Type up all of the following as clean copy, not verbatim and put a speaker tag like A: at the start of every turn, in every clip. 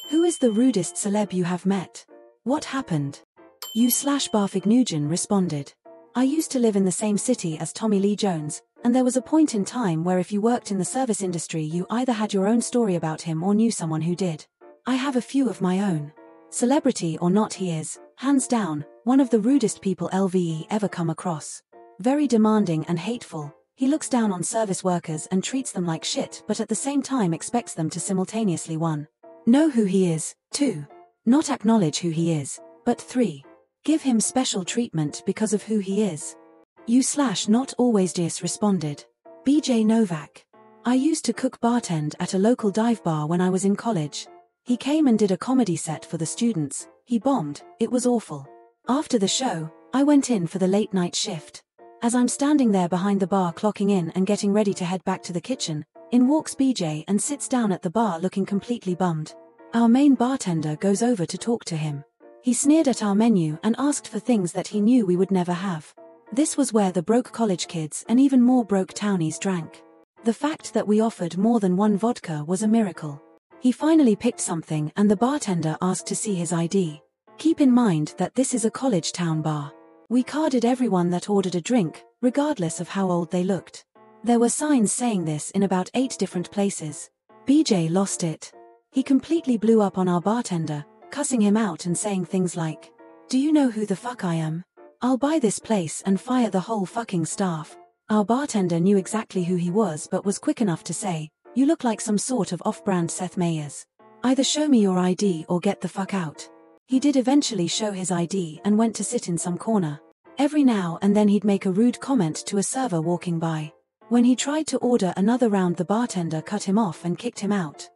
A: Who is the rudest celeb you have met? What happened? U/Barfignujan responded. I used to live in the same city as Tommy Lee Jones, and there was a point in time where if you worked in the service industry you either had your own story about him or knew someone who did. I have a few of my own. Celebrity or not, he is, hands down, one of the rudest people LVE ever come across. Very demanding and hateful. He looks down on service workers and treats them like shit, but at the same time expects them to simultaneously 1. Know who he is, 2. Not acknowledge who he is, but 3. Give him special treatment because of who he is. U/not always just responded. BJ Novak. I used to cook bartend at a local dive bar when I was in college. He came and did a comedy set for the students. He bombed, it was awful. After the show, I went in for the late night shift. As I'm standing there behind the bar clocking in and getting ready to head back to the kitchen, in walks BJ and sits down at the bar looking completely bummed. Our main bartender goes over to talk to him. He sneered at our menu and asked for things that he knew we would never have. This was where the broke college kids and even more broke townies drank. The fact that we offered more than one vodka was a miracle. He finally picked something and the bartender asked to see his ID. Keep in mind that this is a college town bar. We carded everyone that ordered a drink, regardless of how old they looked. There were signs saying this in about 8 different places. BJ lost it. He completely blew up on our bartender, cussing him out and saying things like, "Do you know who the fuck I am? I'll buy this place and fire the whole fucking staff." Our bartender knew exactly who he was but was quick enough to say, "You look like some sort of off-brand Seth Meyers. Either show me your ID or get the fuck out." He did eventually show his ID and went to sit in some corner. Every now and then he'd make a rude comment to a server walking by. When he tried to order another round, the bartender cut him off and kicked him out.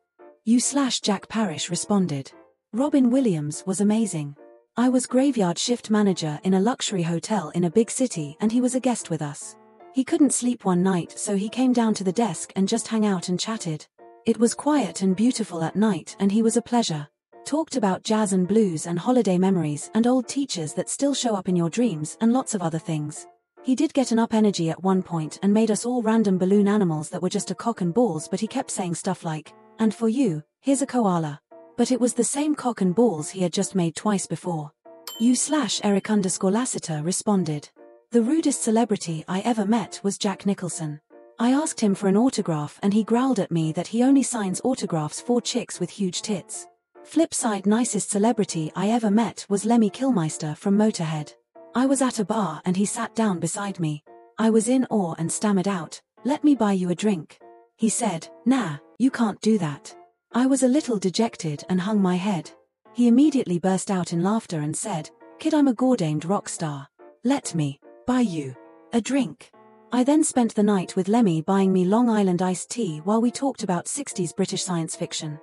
A: U/Jack Parrish responded. Robin Williams was amazing. I was graveyard shift manager in a luxury hotel in a big city and he was a guest with us. He couldn't sleep one night, so he came down to the desk and just hung out and chatted. It was quiet and beautiful at night and he was a pleasure. Talked about jazz and blues and holiday memories and old teachers that still show up in your dreams and lots of other things. He did get an up energy at one point and made us all random balloon animals that were just a cock and balls, but he kept saying stuff like, "And for you, here's a koala." But it was the same cock and balls he had just made twice before. U/Eric_Lassiter responded. The rudest celebrity I ever met was Jack Nicholson. I asked him for an autograph and he growled at me that he only signs autographs for chicks with huge tits. Flip side, nicest celebrity I ever met was Lemmy Kilmister from Motorhead. I was at a bar and he sat down beside me. I was in awe and stammered out, "Let me buy you a drink." He said, "Nah, you can't do that." I was a little dejected and hung my head. He immediately burst out in laughter and said, "Kid, I'm a goddamned rock star. Let me buy you a drink." I then spent the night with Lemmy buying me Long Island iced tea while we talked about 60s British science fiction.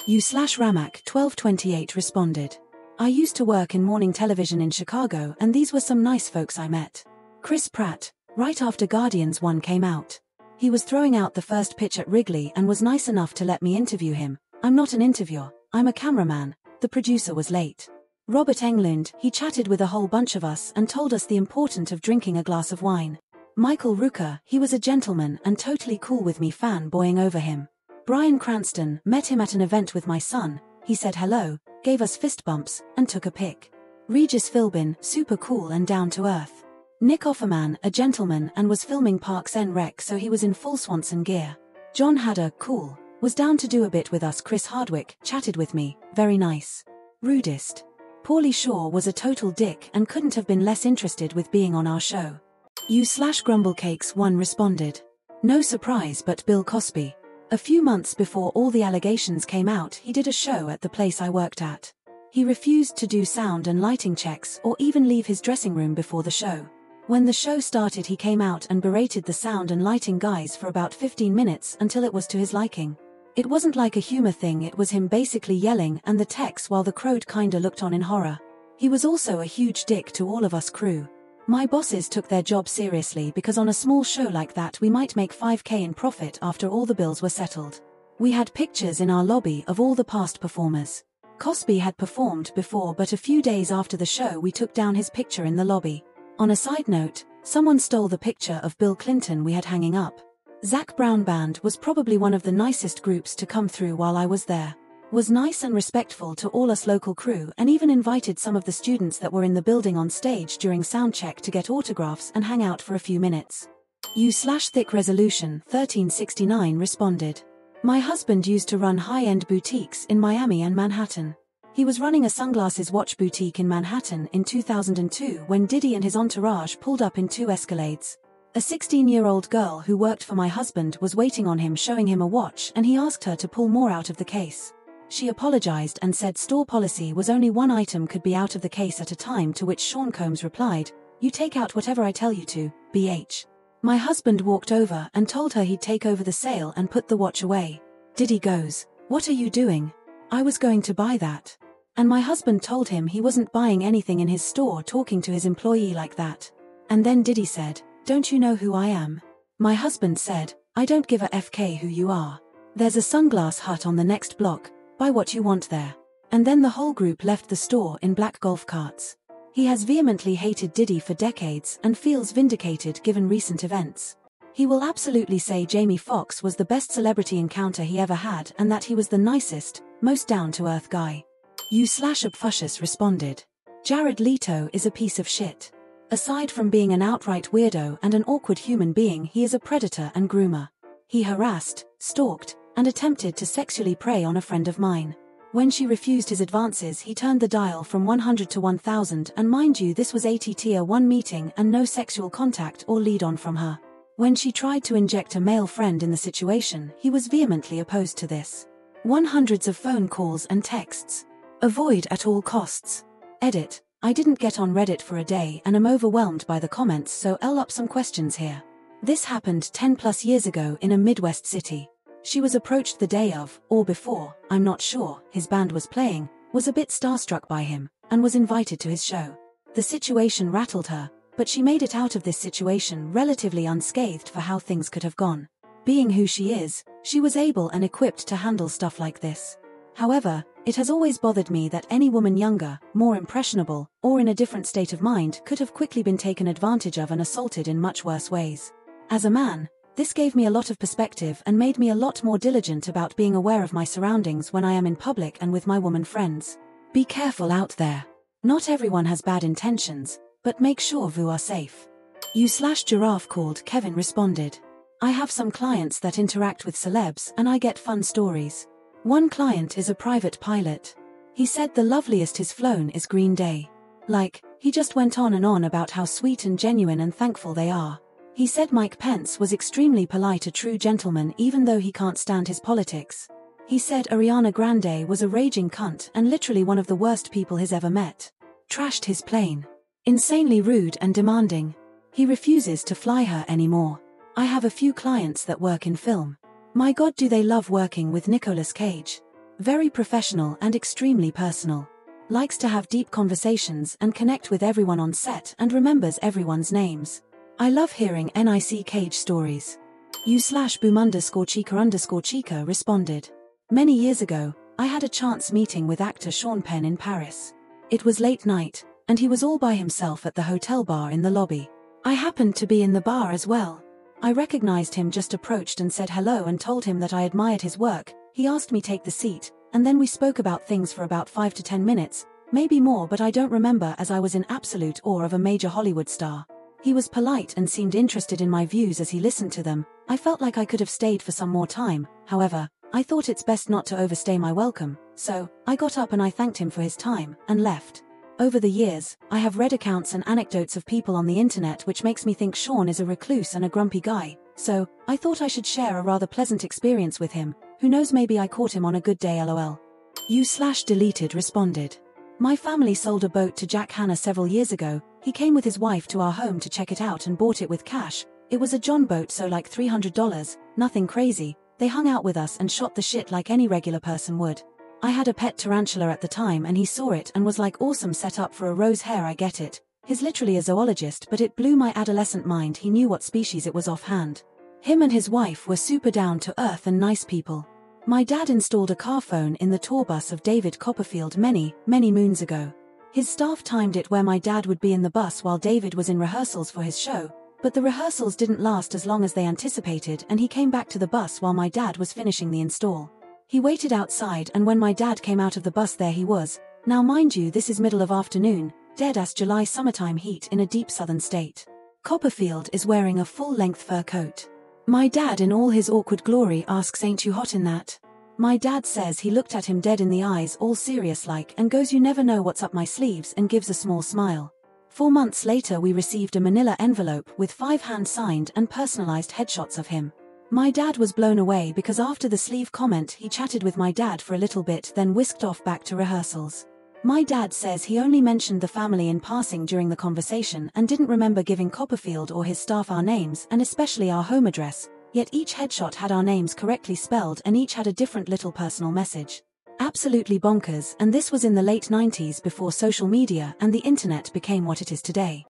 A: U/Ramak1228 responded. I used to work in morning television in Chicago and these were some nice folks I met. Chris Pratt, right after Guardians 1 came out. He was throwing out the first pitch at Wrigley and was nice enough to let me interview him. I'm not an interviewer, I'm a cameraman. The producer was late. Robert Englund, he chatted with a whole bunch of us and told us the importance of drinking a glass of wine. Michael Rooker, he was a gentleman and totally cool with me fanboying over him. Bryan Cranston, met him at an event with my son, he said hello, gave us fist bumps, and took a pic. Regis Philbin, super cool and down to earth. Nick Offerman, a gentleman and was filming Parks and Rec, so he was in full Swanson gear. John Hader, cool, was down to do a bit with us. Chris Hardwick, chatted with me, very nice. Rudest. Pauly Shore was a total dick and couldn't have been less interested with being on our show. U/Grumblecakes1 responded. No surprise, but Bill Cosby. A few months before all the allegations came out, he did a show at the place I worked at. He refused to do sound and lighting checks or even leave his dressing room before the show. When the show started, he came out and berated the sound and lighting guys for about 15 minutes until it was to his liking. It wasn't like a humor thing, it was him basically yelling and the techs while the crowd kinda looked on in horror. He was also a huge dick to all of us crew. My bosses took their job seriously because on a small show like that we might make $5K in profit after all the bills were settled. We had pictures in our lobby of all the past performers. Cosby had performed before, but a few days after the show we took down his picture in the lobby. On a side note, someone stole the picture of Bill Clinton we had hanging up. Zac Brown Band was probably one of the nicest groups to come through while I was there. Was nice and respectful to all us local crew and even invited some of the students that were in the building on stage during sound check to get autographs and hang out for a few minutes. U/thick resolution 1369 responded. My husband used to run high-end boutiques in Miami and Manhattan. He was running a sunglasses watch boutique in Manhattan in 2002 when Diddy and his entourage pulled up in 2 Escalades. A 16-year-old girl who worked for my husband was waiting on him showing him a watch and he asked her to pull more out of the case. She apologized and said store policy was only one item could be out of the case at a time, to which Sean Combs replied, "You take out whatever I tell you to, BH." My husband walked over and told her he'd take over the sale and put the watch away. Diddy goes, "What are you doing?" "I was going to buy that." And my husband told him he wasn't buying anything in his store, talking to his employee like that. And then Diddy said, "Don't you know who I am?" My husband said, "I don't give a FK who you are. There's a sunglass hut on the next block, buy what you want there." And then the whole group left the store in black golf carts. He has vehemently hated Diddy for decades and feels vindicated given recent events. He will absolutely say Jamie Foxx was the best celebrity encounter he ever had and that he was the nicest, most down-to-earth guy. U/Obfuscious responded. Jared Leto is a piece of shit. Aside from being an outright weirdo and an awkward human being, he is a predator and groomer. He harassed, stalked, and attempted to sexually prey on a friend of mine. When she refused his advances, he turned the dial from 100 to 1000, and mind you, this was a tier 1 meeting and no sexual contact or lead-on from her. When she tried to inject a male friend in the situation, he was vehemently opposed to this. Hundreds of phone calls and texts. Avoid at all costs. Edit. I didn't get on Reddit for a day and am overwhelmed by the comments, so I'll up some questions here. This happened 10+ years ago in a Midwest city. She was approached the day of, or before, I'm not sure, his band was playing, was a bit starstruck by him, and was invited to his show. The situation rattled her, but she made it out of this situation relatively unscathed for how things could have gone. Being who she is, she was able and equipped to handle stuff like this. However, it has always bothered me that any woman younger, more impressionable, or in a different state of mind could have quickly been taken advantage of and assaulted in much worse ways. As a man, this gave me a lot of perspective and made me a lot more diligent about being aware of my surroundings when I am in public and with my woman friends. Be careful out there. Not everyone has bad intentions, but make sure you are safe. U/Giraffe called Kevin responded. I have some clients that interact with celebs and I get fun stories. One client is a private pilot. He said the loveliest he's flown is Green Day. Like, he just went on and on about how sweet and genuine and thankful they are. He said Mike Pence was extremely polite, a true gentleman even though he can't stand his politics. He said Ariana Grande was a raging cunt and literally one of the worst people he's ever met. Trashed his plane. Insanely rude and demanding. He refuses to fly her anymore. I have a few clients that work in film. My God, do they love working with Nicolas Cage. Very professional and extremely personal. Likes to have deep conversations and connect with everyone on set and remembers everyone's names. I love hearing Nic Cage stories. U/boom_chica_chica responded. Many years ago, I had a chance meeting with actor Sean Penn in Paris. It was late night, and he was all by himself at the hotel bar in the lobby. I happened to be in the bar as well. I recognized him, just approached and said hello and told him that I admired his work. He asked me take the seat, and then we spoke about things for about 5 to 10 minutes, maybe more, but I don't remember, as I was in absolute awe of a major Hollywood star. He was polite and seemed interested in my views as he listened to them. I felt like I could have stayed for some more time. However, I thought it's best not to overstay my welcome, so I got up and I thanked him for his time and left. Over the years, I have read accounts and anecdotes of people on the internet which makes me think Sean is a recluse and a grumpy guy, so I thought I should share a rather pleasant experience with him. Who knows, maybe I caught him on a good day, lol. U/deleted responded. My family sold a boat to Jack Hanna several years ago. He came with his wife to our home to check it out and bought it with cash. It was a John boat, so like $300, nothing crazy. They hung out with us and shot the shit like any regular person would. I had a pet tarantula at the time and he saw it and was like, awesome setup for a rose hair, I get it. He's literally a zoologist, but it blew my adolescent mind he knew what species it was offhand. Him and his wife were super down to earth and nice people. My dad installed a car phone in the tour bus of David Copperfield many moons ago. His staff timed it where my dad would be in the bus while David was in rehearsals for his show, but the rehearsals didn't last as long as they anticipated and he came back to the bus while my dad was finishing the install. He waited outside, and when my dad came out of the bus, there he was. Now mind you, this is middle of afternoon, dead-ass July summertime heat in a deep southern state. Copperfield is wearing a full-length fur coat. My dad in all his awkward glory asks, "Ain't you hot in that?" My dad says he looked at him dead in the eyes, all serious-like, and goes, "You never know what's up my sleeves," and gives a small smile. 4 months later we received a manila envelope with 5 hand-signed and personalized headshots of him. My dad was blown away because after the sleeve comment he chatted with my dad for a little bit, then whisked off back to rehearsals. My dad says he only mentioned the family in passing during the conversation and didn't remember giving Copperfield or his staff our names and especially our home address, yet each headshot had our names correctly spelled and each had a different little personal message. Absolutely bonkers, and this was in the late 90s before social media and the internet became what it is today.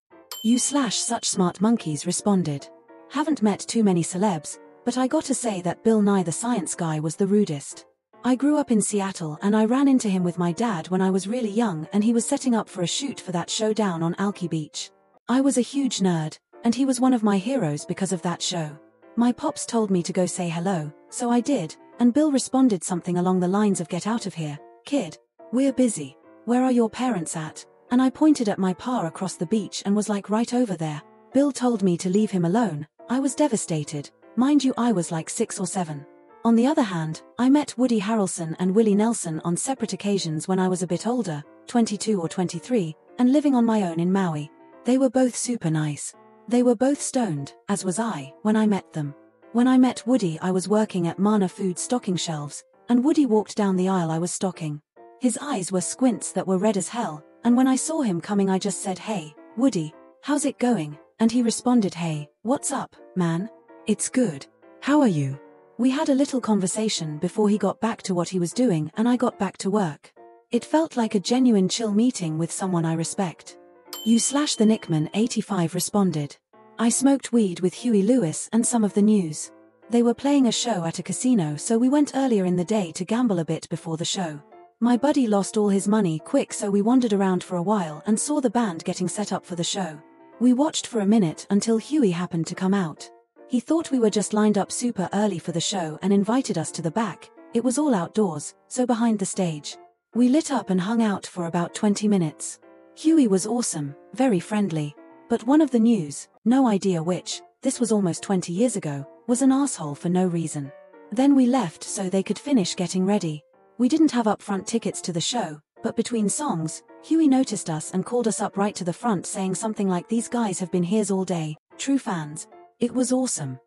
A: Such smart monkeys responded. Haven't met too many celebs, but I gotta say that Bill Nye the Science Guy was the rudest. I grew up in Seattle and I ran into him with my dad when I was really young and he was setting up for a shoot for that show down on Alki Beach. I was a huge nerd, and he was one of my heroes because of that show. My pops told me to go say hello, so I did, and Bill responded something along the lines of, "Get out of here, kid. We're busy. Where are your parents at?" And I pointed at my pa across the beach and was like, "Right over there." Bill told me to leave him alone. I was devastated. Mind you, I was like 6 or 7. On the other hand, I met Woody Harrelson and Willie Nelson on separate occasions when I was a bit older, 22 or 23, and living on my own in Maui. They were both super nice. They were both stoned, as was I, when I met them. When I met Woody, I was working at Mana Food stocking shelves, and Woody walked down the aisle I was stocking. His eyes were squints that were red as hell, and when I saw him coming I just said, "Hey, Woody, how's it going?" And he responded, "Hey, what's up, man? It's good. How are you?" We had a little conversation before he got back to what he was doing and I got back to work. It felt like a genuine chill meeting with someone I respect. The Nickman 85 responded. I smoked weed with Huey Lewis and some of the news. They were playing a show at a casino, so we went earlier in the day to gamble a bit before the show. My buddy lost all his money quick, so we wandered around for a while and saw the band getting set up for the show. We watched for a minute until Huey happened to come out. He thought we were just lined up super early for the show and invited us to the back. It was all outdoors, so behind the stage. We lit up and hung out for about 20 minutes. Huey was awesome, very friendly. But one of the news, no idea which, this was almost 20 years ago, was an asshole for no reason. Then we left so they could finish getting ready. We didn't have upfront tickets to the show, but between songs, Huey noticed us and called us up right to the front saying something like, "These guys have been here all day, true fans." It was awesome.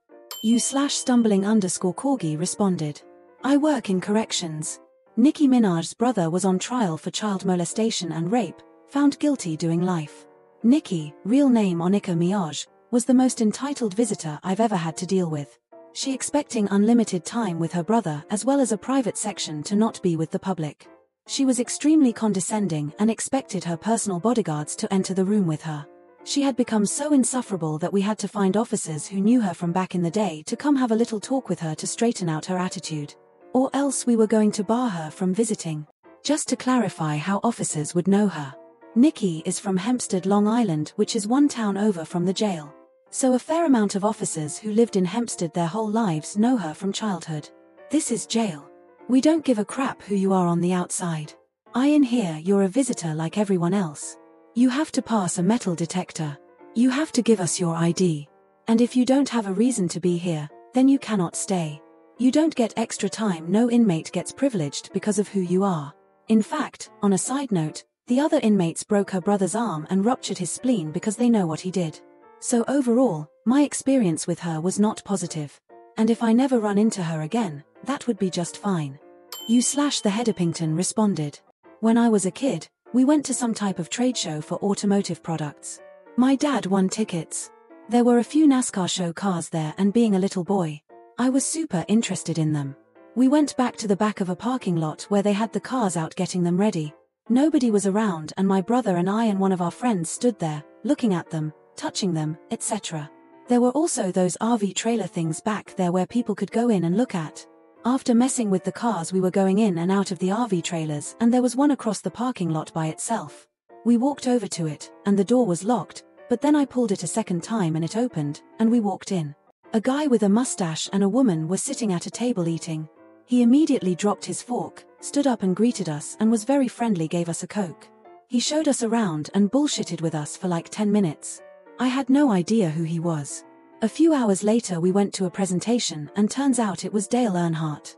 A: /stumbling_corgi responded. I work in corrections. Nicki Minaj's brother was on trial for child molestation and rape, found guilty doing life. Nicki, real name Onika Minaj, was the most entitled visitor I've ever had to deal with. She expecting unlimited time with her brother as well as a private section to not be with the public. She was extremely condescending and expected her personal bodyguards to enter the room with her. She had become so insufferable that we had to find officers who knew her from back in the day to come have a little talk with her to straighten out her attitude. Or else we were going to bar her from visiting. Just to clarify how officers would know her. Nicki is from Hempstead, Long Island, which is one town over from the jail. So a fair amount of officers who lived in Hempstead their whole lives know her from childhood. This is jail. We don't give a crap who you are on the outside. In here you're a visitor like everyone else. You have to pass a metal detector. You have to give us your ID. And if you don't have a reason to be here, then you cannot stay. You don't get extra time. No inmate gets privileged because of who you are. In fact, on a side note, the other inmates broke her brother's arm and ruptured his spleen because they know what he did. So overall, my experience with her was not positive. And if I never run into her again, that would be just fine. The Headapington responded. When I was a kid, we went to some type of trade show for automotive products. My dad won tickets. There were a few NASCAR show cars there, and being a little boy, I was super interested in them. We went back to the back of a parking lot where they had the cars out getting them ready. Nobody was around and my brother and I and one of our friends stood there, looking at them, touching them, etc. There were also those RV trailer things back there where people could go in and look at. After messing with the cars we were going in and out of the RV trailers, and there was one across the parking lot by itself. We walked over to it, and the door was locked, but then I pulled it a second time and it opened, and we walked in. A guy with a mustache and a woman were sitting at a table eating. He immediately dropped his fork, stood up and greeted us and was very friendly, gave us a Coke. He showed us around and bullshitted with us for like 10 minutes. I had no idea who he was. A few hours later we went to a presentation and turns out it was Dale Earnhardt.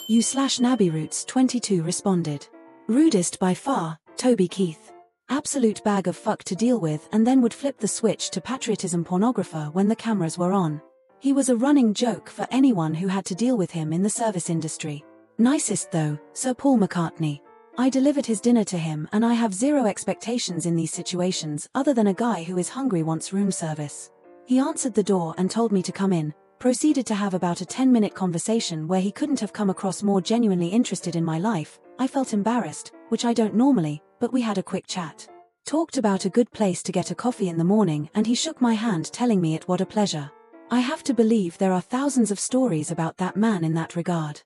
A: U/Nabbyroots 22 responded. Rudest by far, Toby Keith. Absolute bag of fuck to deal with, and then would flip the switch to patriotism pornographer when the cameras were on. He was a running joke for anyone who had to deal with him in the service industry. Nicest though, Sir Paul McCartney. I delivered his dinner to him and I have zero expectations in these situations other than a guy who is hungry wants room service. He answered the door and told me to come in, proceeded to have about a 10-minute conversation where he couldn't have come across more genuinely interested in my life. I felt embarrassed, which I don't normally, but we had a quick chat. Talked about a good place to get a coffee in the morning and he shook my hand telling me it was a pleasure. I have to believe there are thousands of stories about that man in that regard.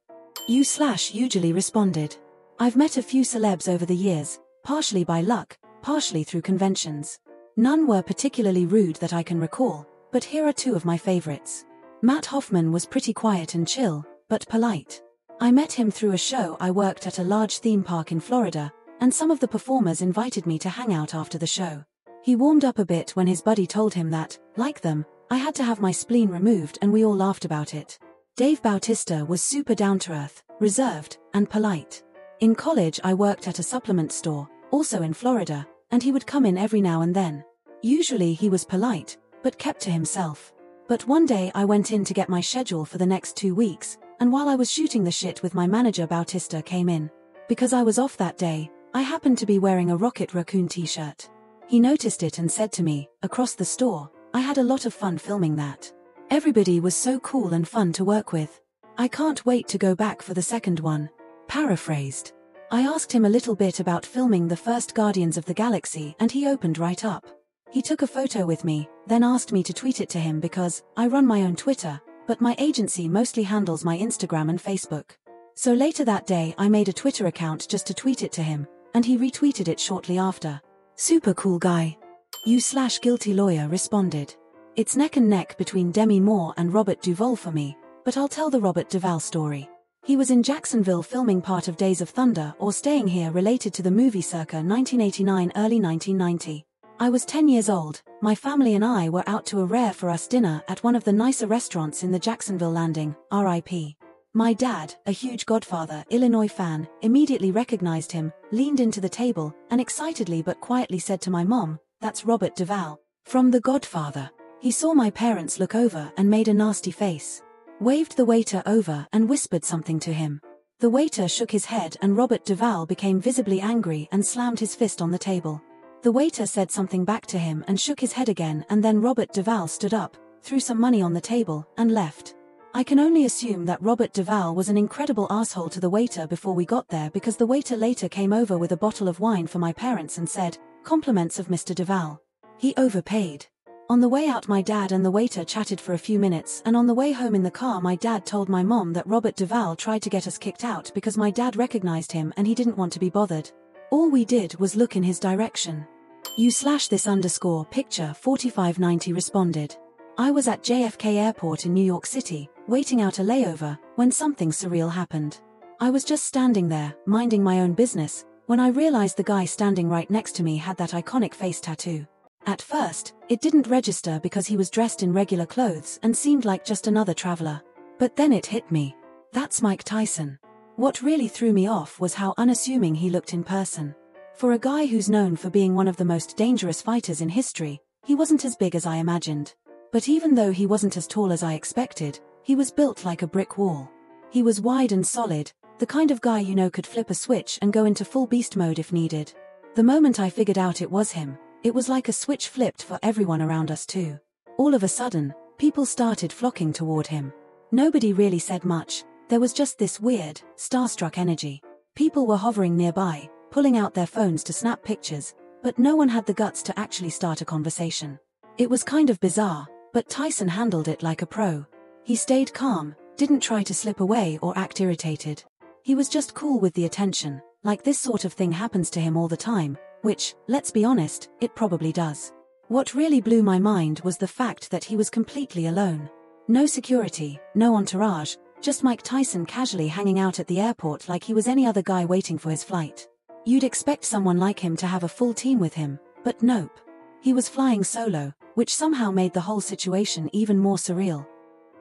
A: U/Usually responded. I've met a few celebs over the years, partially by luck, partially through conventions. None were particularly rude that I can recall, but here are two of my favorites. Matt Hoffman was pretty quiet and chill, but polite. I met him through a show I worked at a large theme park in Florida, and some of the performers invited me to hang out after the show. He warmed up a bit when his buddy told him that, like them, I had to have my spleen removed and we all laughed about it. Dave Bautista was super down-to-earth, reserved, and polite. In college I worked at a supplement store, also in Florida, and he would come in every now and then. Usually he was polite, but kept to himself. But one day I went in to get my schedule for the next 2 weeks, and while I was shooting the shit with my manager, Bautista came in. Because I was off that day, I happened to be wearing a Rocket Raccoon t-shirt. He noticed it and said to me, across the store, I had a lot of fun filming that. Everybody was so cool and fun to work with. I can't wait to go back for the second one. Paraphrased. I asked him a little bit about filming the first Guardians of the Galaxy and he opened right up. He took a photo with me, then asked me to tweet it to him because I run my own Twitter, but my agency mostly handles my Instagram and Facebook. So later that day I made a Twitter account just to tweet it to him, and he retweeted it shortly after. Super cool guy. U/Guilty Lawyer responded. It's neck and neck between Demi Moore and Robert Duvall for me, but I'll tell the Robert Duvall story. He was in Jacksonville filming part of Days of Thunder or staying here related to the movie circa 1989 early 1990. I was 10 years old, my family and I were out to a rare for us dinner at one of the nicer restaurants in the Jacksonville Landing, RIP. My dad, a huge Godfather, Illinois fan, immediately recognized him, leaned into the table, and excitedly but quietly said to my mom, "That's Robert Duvall, from The Godfather." He saw my parents look over and made a nasty face. Waved the waiter over and whispered something to him. The waiter shook his head and Robert Duvall became visibly angry and slammed his fist on the table. The waiter said something back to him and shook his head again, and then Robert Duvall stood up, threw some money on the table, and left. I can only assume that Robert Duvall was an incredible asshole to the waiter before we got there, because the waiter later came over with a bottle of wine for my parents and said, "Compliments of Mr. Duvall. He overpaid." On the way out my dad and the waiter chatted for a few minutes, and on the way home in the car my dad told my mom that Robert Duvall tried to get us kicked out because my dad recognized him and he didn't want to be bothered. All we did was look in his direction. U/this_picture 4590 responded. I was at JFK Airport in New York City, waiting out a layover, when something surreal happened. I was just standing there, minding my own business, when I realized the guy standing right next to me had that iconic face tattoo. At first, it didn't register because he was dressed in regular clothes and seemed like just another traveler. But then it hit me. That's Mike Tyson. What really threw me off was how unassuming he looked in person. For a guy who's known for being one of the most dangerous fighters in history, he wasn't as big as I imagined. But even though he wasn't as tall as I expected, he was built like a brick wall. He was wide and solid, the kind of guy you know could flip a switch and go into full beast mode if needed. The moment I figured out it was him, it was like a switch flipped for everyone around us too. All of a sudden, people started flocking toward him. Nobody really said much, there was just this weird, starstruck energy. People were hovering nearby, pulling out their phones to snap pictures, but no one had the guts to actually start a conversation. It was kind of bizarre, but Tyson handled it like a pro. He stayed calm, didn't try to slip away or act irritated. He was just cool with the attention, like this sort of thing happens to him all the time, which, let's be honest, it probably does. What really blew my mind was the fact that he was completely alone. No security, no entourage, Just Mike Tyson casually hanging out at the airport like he was any other guy waiting for his flight. You'd expect someone like him to have a full team with him, but nope. He was flying solo, which somehow made the whole situation even more surreal.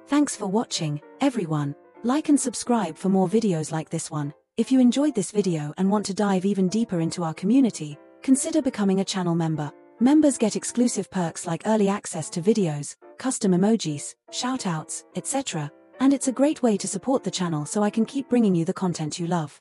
A: Thanks for watching, everyone. Like and subscribe for more videos like this one. If you enjoyed this video and want to dive even deeper into our community, consider becoming a channel member. Members get exclusive perks like early access to videos, custom emojis, shoutouts, etc. And it's a great way to support the channel so I can keep bringing you the content you love.